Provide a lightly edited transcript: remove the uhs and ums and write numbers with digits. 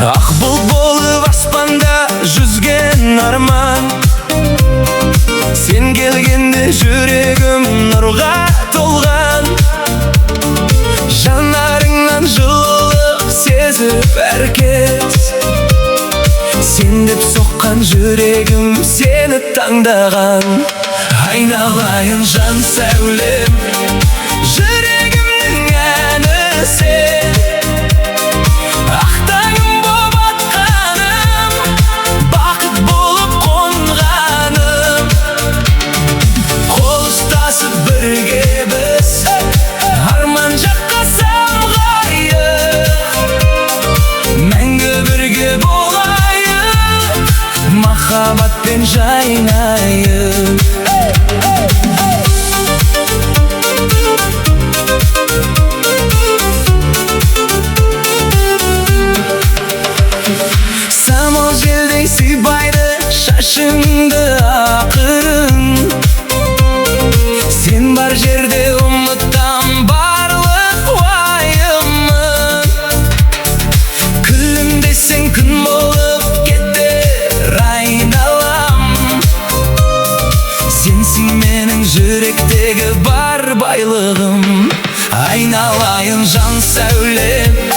Ақ бұлт болып аспанда жүзген арман, сен келгенде жүрегім нұрға толған. Жанарыңнан жылылық сезіп әркез, сен деп соққан жүрегім сені таңдаған. Айналайын жан сәулем, жүрегімнің әні сен. Махаббатпен жайнайын. Самал желдей сипайды шашыңды ақырын, сен бар жерде ұмытам барлық уайымын. Күлімдесең күн болып кетер айналам, сенсің менің жүректегі бар байлығым. Айналайын жан сәулем,